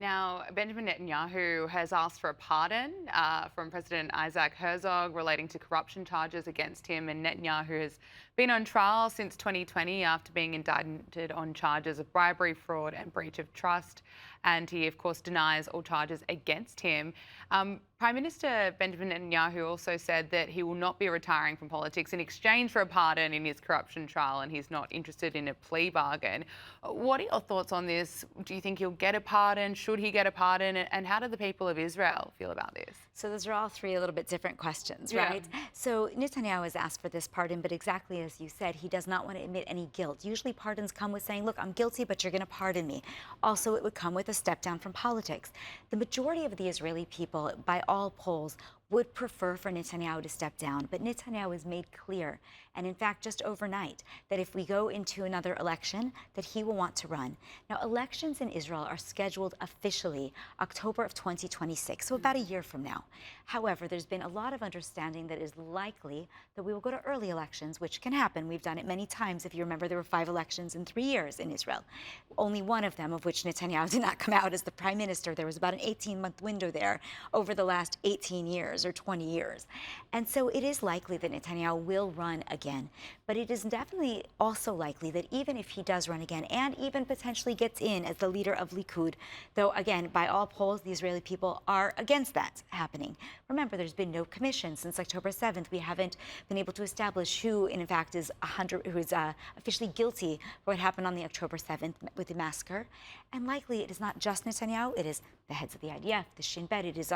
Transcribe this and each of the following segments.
Now, Benjamin Netanyahu has asked for a pardon from President Isaac Herzog relating to corruption charges against him. And Netanyahu has been on trial since 2020 after being indicted on charges of bribery, fraud, and breach of trust. And he, of course, denies all charges against him. Prime Minister Benjamin Netanyahu also said that he will not be retiring from politics in exchange for a pardon in his corruption trial, and he's not interested in a plea bargain. What are your thoughts on this? Do you think he'll get a pardon? Should he get a pardon? And how do the people of Israel feel about this? So those are all three a little bit different questions, Yeah. right? So Netanyahu has asked for this pardon, but exactly as you said, he does not want to admit any guilt. Usually pardons come with saying, look, I'm guilty, but you're going to pardon me. Also, it would come with a step down from politics. The majority of the Israeli people, by all polls, would prefer for Netanyahu to step down. But Netanyahu has made clear, and in fact, just overnight, that if we go into another election, that he will want to run. Now, elections in Israel are scheduled officially October of 2026, so about a year from now. However, there's been a lot of understanding that it is likely that we will go to early elections, which can happen. We've done it many times. If you remember, there were 5 elections in 3 years in Israel. Only one of them, of which Netanyahu did not come out as the prime minister. There was about an 18-month window there over the last 18 years or 20 years. And so it is likely that Netanyahu will run again. But it is definitely also likely that even if he does run again and even potentially gets in as the leader of Likud, though again, by all polls, the Israeli people are against that happening. Remember, there's been no commission since October 7th. We haven't been able to establish who, in fact, is officially guilty for what happened on the October 7th with the massacre. And likely it is not just Netanyahu, it is the heads of the IDF, the Shin Bet, it is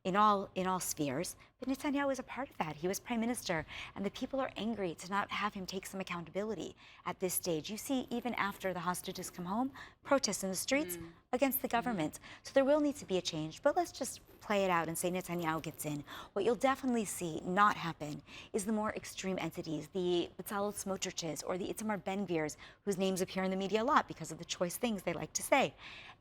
in all spheres. But Netanyahu is a part of that. He was prime minister, and the people are angry to not have him take some accountability at this stage. You see, even after the hostages come home, protests in the streets against the government. So there will need to be a change, but let's just play it out and say Netanyahu gets in. What you'll definitely see not happen is the more extreme entities, the Bezalel Smotriches or the Itamar Ben-Gvirs, whose names appear in the media a lot because of the choice things they like to say.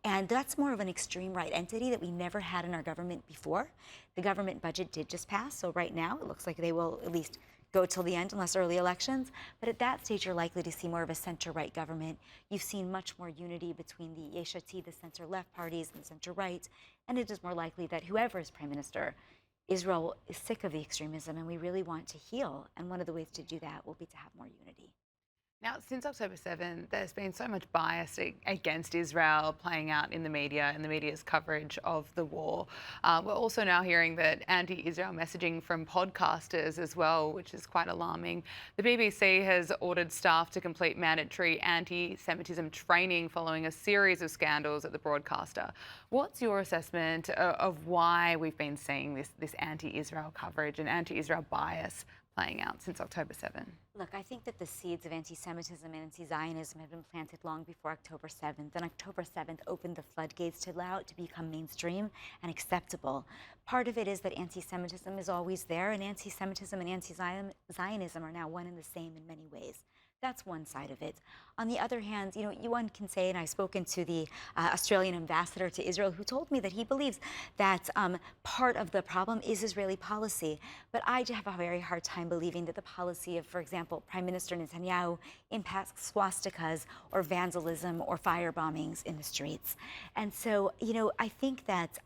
And that's more of an extreme right entity that we never had in our government before. The government budget did just pass, so right now it looks like they will at least go till the end unless early elections. But at that stage, you're likely to see more of a center-right government. You've seen much more unity between the Yesh Atid, the center-left parties, and the center-right. And it is more likely that whoever is prime minister, Israel is sick of the extremism, and we really want to heal. And one of the ways to do that will be to have more unity. Now, since October 7th, there's been so much bias against Israel playing out in the media and the media's coverage of the war. We're also now hearing that anti-Israel messaging from podcasters as well, which is quite alarming. The BBC has ordered staff to complete mandatory anti-Semitism training following a series of scandals at the broadcaster. What's your assessment of why we've been seeing this anti-Israel coverage and anti-Israel bias playing out since October 7th? Look, I think that the seeds of anti-Semitism and anti-Zionism have been planted long before October 7th, and October 7th opened the floodgates to allow it to become mainstream and acceptable. Part of it is that anti-Semitism is always there, and anti-Semitism and anti-Zionism are now one and the same in many ways. That's one side of it. On the other hand, one can say, and I've spoken to the Australian ambassador to Israel, who told me that he believes that part of the problem is Israeli policy. But I have a very hard time believing that the policy of, for example, Prime Minister Netanyahu impacts swastikas or vandalism or fire bombings in the streets. And so, I think that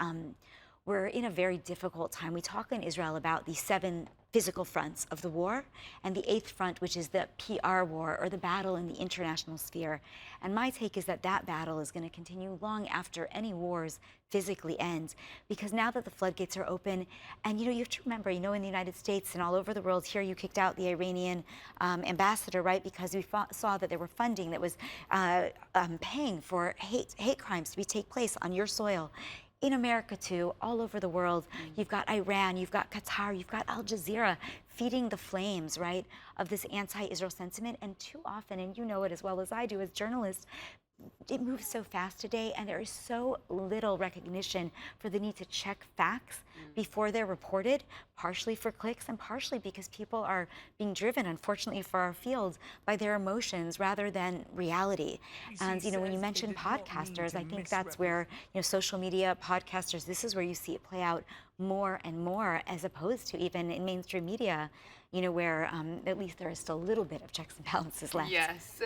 we're in a very difficult time. We talk in Israel about the 7 physical fronts of the war and the 8th front, which is the PR war or the battle in the international sphere. And my take is that that battle is going to continue long after any wars physically end, because now that the floodgates are open, and you have to remember, in the United States and all over the world, here you kicked out the Iranian ambassador, right, because we saw that there were funding that was paying for hate crimes to take place on your soil. In America, too, all over the world, you've got Iran, you've got Qatar, you've got Al Jazeera feeding the flames, right, of this anti-Israel sentiment. And too often, and you know it as well as I do as journalists, it moves so fast today, and there is so little recognition for the need to check facts before they're reported, partially for clicks and partially because people are being driven, unfortunately for our field, by their emotions rather than reality. And when you mention podcasters, I think that's where social media podcasters, this is where you see it play out more and more, as opposed to even in mainstream media, where at least there is still a little bit of checks and balances left. Yes.